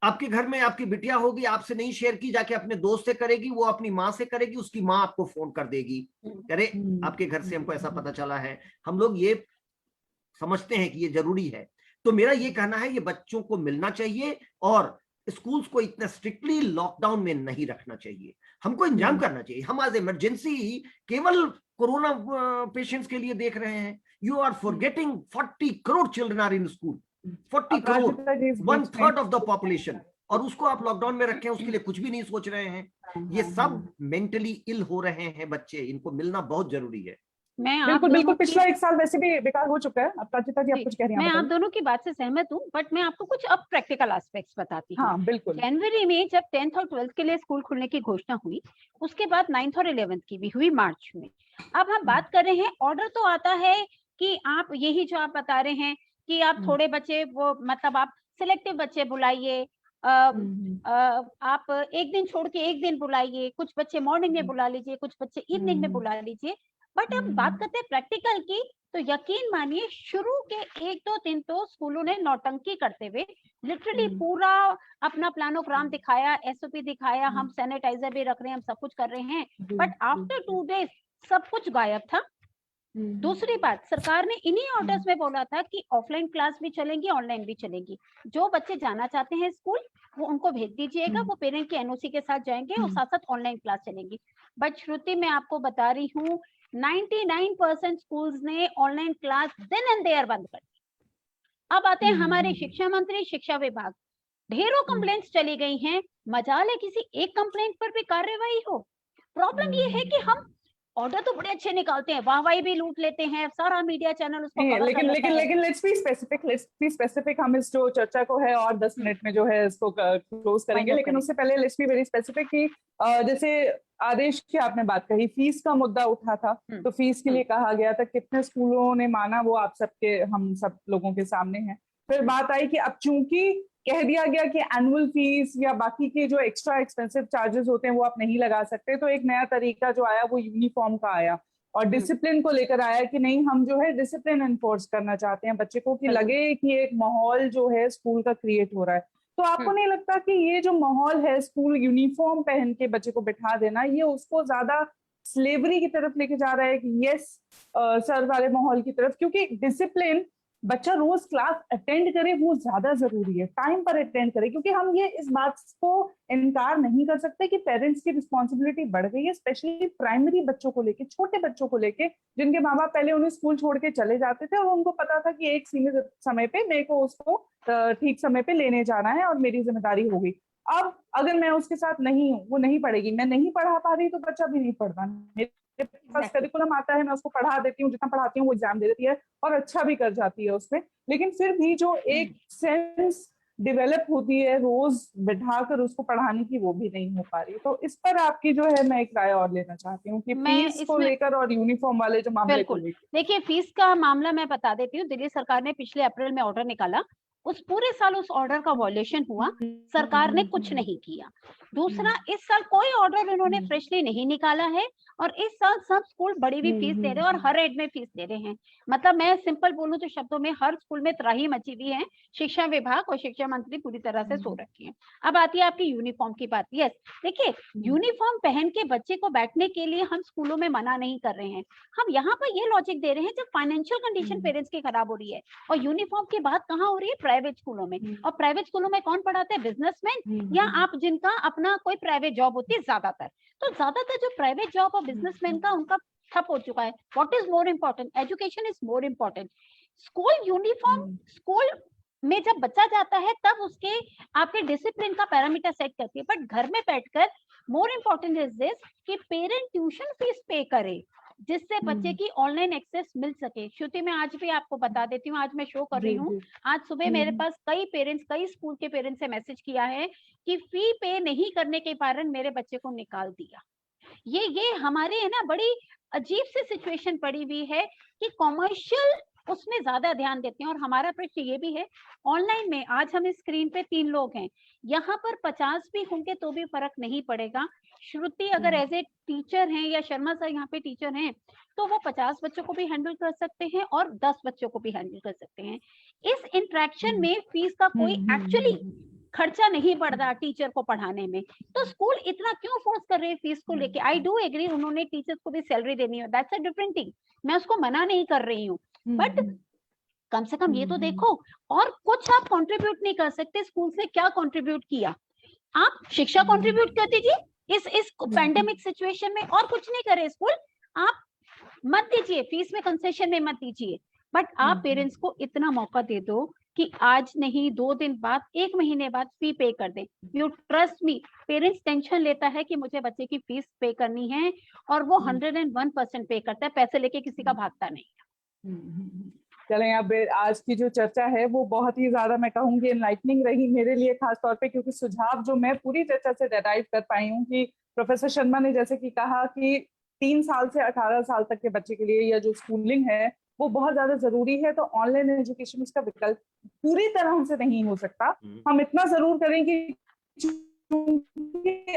आपके घर में आपकी बिटिया होगी, आपसे नहीं शेयर की, जाके अपने दोस्त से करेगी, वो अपनी माँ से करेगी, उसकी माँ आपको फोन कर देगी, अरे आपके घर से हमको ऐसा पता चला है। हम लोग ये समझते हैं कि ये जरूरी है। तो मेरा ये कहना है ये बच्चों को मिलना चाहिए, और स्कूल्स को इतना स्ट्रिक्टली लॉकडाउन में नहीं रखना चाहिए, हमको इंतजाम करना चाहिए। हम आज इमरजेंसी केवल कोरोना पेशेंट्स के लिए देख रहे हैं। You are forgetting 40 crore children are in school, 40 crore, 1/3 of the population, और उसको आप लॉकडाउन में रखें, उसके लिए कुछ भी नहीं सोच रहे हैं। ये सब मेंटली इल हो रहे हैं बच्चे, इनको मिलना बहुत जरूरी है। बिल्कुल बिल्कुल, पिछला एक साल वैसे भी बेकार हो चुका है। अब प्राचिता जी आप कुछ कह रही हैं? मैं आप दोनों की बात से सहमत हूँ, बट मैं आपको कुछ अब प्रैक्टिकल एस्पेक्ट्स बताती हूँ। हाँ बिल्कुल। जनवरी में जब 10th और 12th के लिए स्कूल खुलने की घोषणा हुई, उसके बाद 9th और 11th की भी हुई मार्च में। अब हम बात कर रहे हैं, ऑर्डर तो आता है कि आप यही जो आप बता रहे हैं कि आप थोड़े बच्चे, वो मतलब आप सिलेक्टिव बच्चे बुलाइए, आप एक दिन छोड़ के एक दिन बुलाइए, कुछ बच्चे मॉर्निंग में बुला लीजिए, कुछ बच्चे इवनिंग में बुला लीजिए। बट अब बात करते हैं प्रैक्टिकल की, तो यकीन मानिए शुरू के 1-2 दिन तो स्कूलों ने नौटंकी करते हुए लिटरली पूरा अपना प्लानोग्राम दिखाया, एसओपी दिखाया, हम सैनिटाइजर भी रख रहे हैं, हम सब कुछ कर रहे हैं, बट आफ्टर 2 डेज सब कुछ गायब था। दूसरी बात, सरकार ने इन्हीं ऑर्डर्स में बोला था कि ऑफलाइन क्लास भी चलेंगी, ऑनलाइन भी चलेंगी। जो बच्चे जाना चाहते हैं स्कूल, वो उनको भेज दीजिएगा, वो पेरेंट की एनओसी के साथ जाएंगे और साथ साथ ऑनलाइन क्लास चलेंगी। बट श्रुति, मैं आपको बता रही हूँ, 99% स्कूल्स ने online class then and there बंद कर दी। अब आते हैं हमारे शिक्षा मंत्री, शिक्षा विभाग, ढेरों कंप्लेंट्स चली गई हैं, मजाल है किसी एक कंप्लेंट पर भी कार्रवाई हो। प्रॉब्लम ये है कि हम ऑर्डर तो बड़े अच्छे निकालते हैं, वाहवाही भी लूट लेते हैं, सारा मीडिया चैनल उसको कवर कर लेता है। लेकिन लेट्स बी स्पेसिफिक। हम इस जो चर्चा को है और 10 मिनट में जो है इसको क्लोज करेंगे, लेकिन उससे पहले लेट्स बी वेरी स्पेसिफिक कि जैसे आदेश की आपने बात कही, फीस का मुद्दा उठा था, तो फीस के लिए कहा गया था, कितने स्कूलों ने माना वो आप सबके, हम सब लोगों के सामने है। फिर बात आई कि अब चूंकि कह दिया गया कि एनुअल फीस या बाकी के जो एक्स्ट्रा एक्सपेंसिव चार्जेस होते हैं वो आप नहीं लगा सकते, तो एक नया तरीका जो आया वो यूनिफॉर्म का आया और डिसिप्लिन को लेकर आया कि नहीं, हम जो है डिसिप्लिन एनफोर्स करना चाहते हैं बच्चे को, कि लगे कि एक माहौल जो है स्कूल का क्रिएट हो रहा है। तो आपको नहीं लगता कि ये जो माहौल है, स्कूल यूनिफॉर्म पहन के बच्चे को बिठा देना, ये उसको ज्यादा स्लेवरी की तरफ लेके जा रहा है कि यस सर वाले माहौल की तरफ? क्योंकि डिसिप्लिन, बच्चा रोज क्लास अटेंड करे, वो ज्यादा जरूरी है, टाइम पर अटेंड करे, क्योंकि हम ये इस बात को इनकार नहीं कर सकते कि पेरेंट्स की रिस्पॉन्सिबिलिटी बढ़ गई है, स्पेशली प्राइमरी बच्चों को लेके, छोटे बच्चों को लेके, जिनके माँ बाप पहले उन्हें स्कूल छोड़ के चले जाते थे और उनको पता था कि एक सीमित समय पे मेरे को उसको ठीक समय पे लेने जाना है और मेरी जिम्मेदारी होगी। अब अगर मैं उसके साथ नहीं हूँ, वो नहीं पढ़ेगी, मैं नहीं पढ़ा पा रही, तो बच्चा भी नहीं पढ़ता। मेरे पास करिकुलम आता है, मैं उसको पढ़ा देती हूँ, जितना पढ़ाती हूँ वो एग्जाम दे देती है और अच्छा भी कर जाती है उसमें, लेकिन फिर भी जो एक सेंस डेवलप होती है रोज बिठाकर उसको पढ़ाने की, वो भी नहीं हो पा रही। तो इस पर आपकी जो है, मैं एक राय और लेना चाहती हूँ कि फीस को लेकर और यूनिफॉर्म वाले जो मामले को लेकर। देखिए, फीस का मामला मैं बता देती हूँ। दिल्ली सरकार ने पिछले अप्रैल में ऑर्डर निकाला, उस पूरे साल उस ऑर्डर का वॉल्यूशन हुआ, सरकार ने कुछ नहीं किया। दूसरा, इस साल कोई ऑर्डर इन्होंने फ्रेशली नहीं निकाला है और इस साल सब स्कूल बड़ी भी फीस दे रहे हैं और हर एड में फीस दे रहे हैं। मतलब मैं सिंपल बोलूं तो शब्दों में, हर स्कूल में त्राही मची हुई है। शिक्षा विभाग और शिक्षा मंत्री पूरी तरह से सो रखी है। अब आती है आपकी यूनिफॉर्म की बात। यस, देखिए, यूनिफॉर्म पहन के बच्चे को बैठने के लिए हम स्कूलों में मना नहीं कर रहे हैं, हम यहाँ पर ये लॉजिक दे रहे हैं जब फाइनेंशियल कंडीशन पेरेंट्स की खराब हो रही है। और यूनिफॉर्म की बात कहाँ हो रही है? प्राइवेट स्कूलों में। और प्राइवेट स्कूलों में कौन पढ़ाते हैं? बिजनेसमैन या आप जिनका अपना कोई प्राइवेट जॉब होती है ज्यादातर। तो ज्यादातर जो प्राइवेट जॉब और बिजनेसमैन का, उनका ठप हो चुका है। What is more important? Education is more important. School uniform, school में जब बच्चा जाता है तब उसके आपके डिसिप्लिन का पैरामीटर सेट करती है, बट घर में बैठकर मोर इम्पोर्टेंट इज दिस कि पेरेंट ट्यूशन फीस पे करे, जिससे बच्चे की ऑनलाइन एक्सेस मिल सके। श्रुति, मैं आज भी आपको बता देती हूँ, आज मैं शो कर रही हूँ, आज सुबह मेरे पास कई पेरेंट्स, कई स्कूल के पेरेंट्स से मैसेज किया है कि फी पे नहीं करने के कारण मेरे बच्चे को निकाल दिया। ये हमारे है ना, बड़ी अजीब सी सिचुएशन पड़ी हुई है कि कॉमर्शियल उसमें ज्यादा ध्यान देते हैं। और हमारा प्रश्न ये भी है, ऑनलाइन में आज हम स्क्रीन पे 3 लोग हैं, यहाँ पर 50 भी होंगे तो भी फर्क नहीं पड़ेगा। श्रुति अगर एज ए टीचर हैं या शर्मा सर यहाँ पे टीचर हैं, तो वो 50 बच्चों को भी हैंडल कर सकते हैं और 10 बच्चों को भी हैंडल कर सकते हैं। इस इंटरेक्शन में फीस का कोई एक्चुअली खर्चा नहीं पड़ता टीचर को पढ़ाने में। तो स्कूल इतना क्यों फोर्स कर रहे हैं फीस को लेके? आई डू एग्री, उन्होंने टीचर्स को भी सैलरी देनी है, दैट्स अ डिफरेंट थिंग, मैं उसको मना नहीं कर रही हूँ, बट कम से कम ये तो देखो। और कुछ आप कंट्रीब्यूट नहीं कर सकते, स्कूल से क्या कंट्रीब्यूट किया? आप शिक्षा कंट्रीब्यूट कर दीजिए इस पैंडेमिक सिचुएशन में, और कुछ नहीं करे स्कूल। आप मत दीजिए, फीस में कंसेशन में मत दीजिए, बट आप पेरेंट्स को इतना मौका दे दो कि आज नहीं 2 दिन बाद, 1 महीने बाद फी पे कर दें। You trust me, parents tension लेता है कि मुझे बच्चे की फीस पे करनी है और वो 101% पे करता है, पैसे लेके किसी का भागता नहीं। चलें, अब आज की जो चर्चा है वो बहुत ही ज्यादा, मैं कहूंगी, एनलाइटनिंग रही मेरे लिए खास तौर पे, क्योंकि सुझाव जो मैं पूरी चर्चा से डिराइव कर पाई हूँ कि प्रोफेसर शर्मा ने जैसे कि कहा कि 3 साल से 18 साल तक के बच्चे के लिए या जो स्कूलिंग है वो बहुत ज्यादा जरूरी है, तो ऑनलाइन एजुकेशन उसका विकल्प पूरी तरह से नहीं हो सकता। हम इतना जरूर करें कि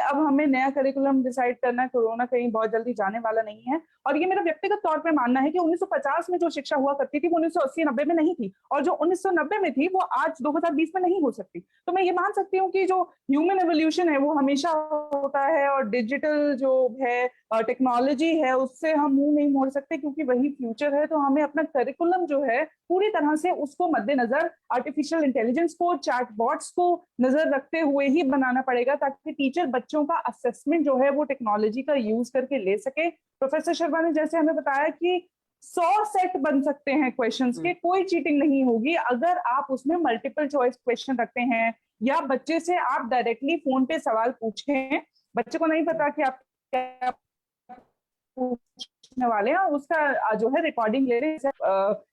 अब हमें नया करिकुलम डिसाइड करना है, कोरोना कहीं बहुत जल्दी जाने वाला नहीं है, और ये मेरा व्यक्तिगत तौर पे मानना है कि 1950 में जो शिक्षा हुआ करती थी वो 1980-90 में नहीं थी, और जो 1990 में थी वो आज 2020 में नहीं हो सकती। तो मैं ये मान सकती हूँ कि जो ह्यूमन एवोल्यूशन है वो हमेशा होता है, और डिजिटल जो है टेक्नोलॉजी है उससे हम मुंह नहीं मोड़ सकते, क्योंकि वही फ्यूचर है। तो हमें अपना करिकुलम जो है पूरी तरह से उसको मद्देनजर आर्टिफिशियल इंटेलिजेंस को, चैटबॉट्स को नजर रखते हुए ही बनाना पड़ेगा, ताकि टीचर बच्चों का असेसमेंट जो है वो टेक्नोलॉजी का यूज करके ले सके। प्रोफेसर शर्मा ने जैसे हमें बताया कि 100 सेट बन सकते हैं क्वेश्चंस के, कोई चीटिंग नहीं होगी अगर आप उसमें मल्टीपल चॉइस क्वेश्चन रखते हैं, या बच्चे से आप डायरेक्टली फोन पे सवाल पूछें। बच्चे को नहीं पता कि आप क्या पूछने वाले हैं, उसका जो है रिकॉर्डिंग ले रहे हैं,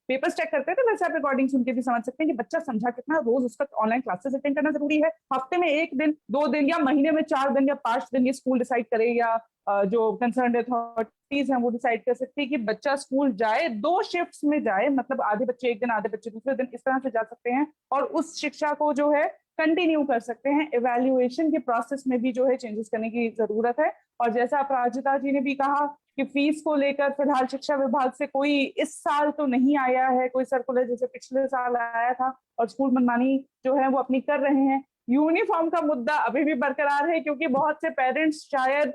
पेपर्स चेक करते थे वैसे आप रिकॉर्डिंग सुन के भी समझ सकते हैं कि बच्चा समझा कितना। रोज उसका ऑनलाइन क्लासेस अटेंड करना जरूरी है, हफ्ते में 1 दिन, 2 दिन, या महीने में 4 दिन या 5 दिन ये स्कूल डिसाइड करे, या जो कंसर्न अथॉरिटीज हैं वो डिसाइड कर सकती है कि बच्चा स्कूल जाए, 2 शिफ्ट्स में जाए, मतलब आधे बच्चे एक दिन, आधे बच्चे दूसरे दिन, इस तरह से जा सकते हैं, और उस शिक्षा को जो है कंटिन्यू कर सकते हैं। इवैल्यूएशन के प्रोसेस में भी जो है चेंजेस करने की जरूरत है। और जैसा अपराजिता जी ने भी कहा कि फीस को लेकर फिलहाल शिक्षा विभाग से कोई इस साल तो नहीं आया है कोई सर्कुलर, जैसे पिछले साल आया था, और स्कूल मनमानी जो है वो अपनी कर रहे हैं। यूनिफॉर्म का मुद्दा अभी भी बरकरार है, क्योंकि बहुत से पेरेंट्स, शायद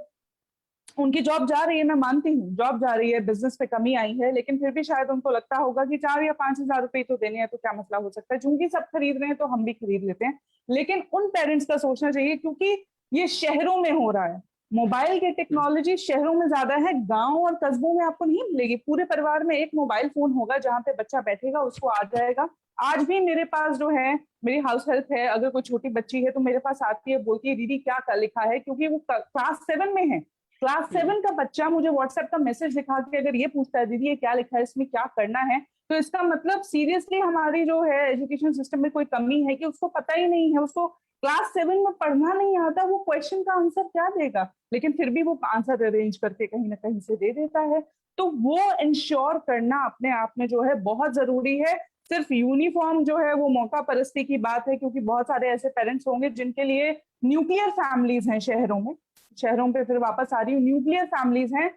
उनकी जॉब जा रही है, मैं मानती हूँ जॉब जा रही है, बिजनेस पे कमी आई है, लेकिन फिर भी शायद उनको लगता होगा कि 4 या 5 हजार रुपए तो देने हैं, तो क्या मसला हो सकता है, चूंकि सब खरीद रहे हैं तो हम भी खरीद लेते हैं। लेकिन उन पेरेंट्स का सोचना चाहिए, क्योंकि ये शहरों में हो रहा है, मोबाइल की टेक्नोलॉजी शहरों में ज्यादा है, गांव और कस्बों में आपको नहीं मिलेगी। पूरे परिवार में एक मोबाइल फोन होगा, जहां पे बच्चा बैठेगा उसको आ जाएगा। आज भी मेरे पास जो है, मेरी हाउस हेल्प है, अगर कोई छोटी बच्ची है तो मेरे पास आती है, बोलती है दीदी क्या लिखा है, क्योंकि वो क्लास 7 में है। क्लास 7 का बच्चा मुझे व्हाट्सएप का मैसेज दिखा के अगर ये पूछता है दीदी ये क्या लिखा है, इसमें क्या करना है, तो इसका मतलब सीरियसली हमारी जो है एजुकेशन सिस्टम में कोई कमी है कि उसको पता ही नहीं है, उसको क्लास 7 में पढ़ना नहीं आता, वो क्वेश्चन का आंसर क्या देगा, लेकिन फिर भी वो आंसर अरेंज करके कहीं ना कहीं से दे देता है। तो वो इंश्योर करना अपने आप में जो है बहुत जरूरी है। सिर्फ यूनिफॉर्म जो है वो मौका परस्ती की बात है, क्योंकि बहुत सारे ऐसे पेरेंट्स होंगे जिनके लिए न्यूक्लियर फैमिलीज हैं शहरों पे फिर वापस आ रही हूँ, न्यूक्लियर फैमिलीज हैं,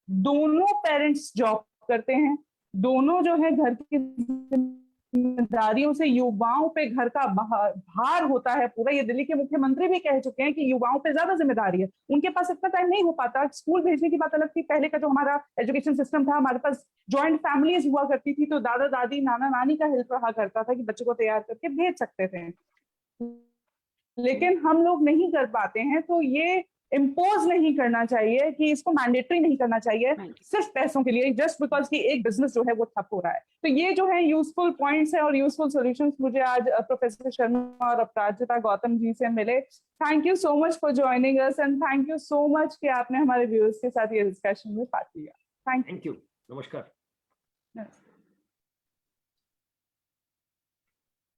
दोनों पेरेंट्स जॉब करते हैं, दोनों जो है घर की जिम्मेदारियों से युवाओं पे घर का भार होता है पूरा। ये दिल्ली के मुख्यमंत्री भी कह चुके हैं कि युवाओं पे ज्यादा जिम्मेदारी है, उनके पास इतना टाइम नहीं हो पाता। स्कूल भेजने की बात अलग थी, पहले का जो हमारा एजुकेशन सिस्टम था, हमारे पास ज्वाइंट फैमिलीज हुआ करती थी, तो दादा दादी नाना नानी का हेल्प रहा करता था कि बच्चों को तैयार करके भेज सकते थे, लेकिन हम लोग नहीं कर पाते हैं। तो ये इम्पोज नहीं करना चाहिए, कि इसको मैंडेटरी नहीं करना चाहिए सिर्फ पैसों के लिए, जस्ट बिकॉज कि एक बिजनेस जो है वो ठप हो रहा है। तो ये जो है यूजफुल पॉइंट्स है और यूजफुल सॉल्यूशंस मुझे आज प्रोफेसर शर्मा और अपराजिता गौतम जी से मिले। Thank you so much for joining us, and thank you so much कि आपने हमारे व्यूअर्स के साथ ये डिस्कशन में पार्ट लिया। Thank you. नमस्कार।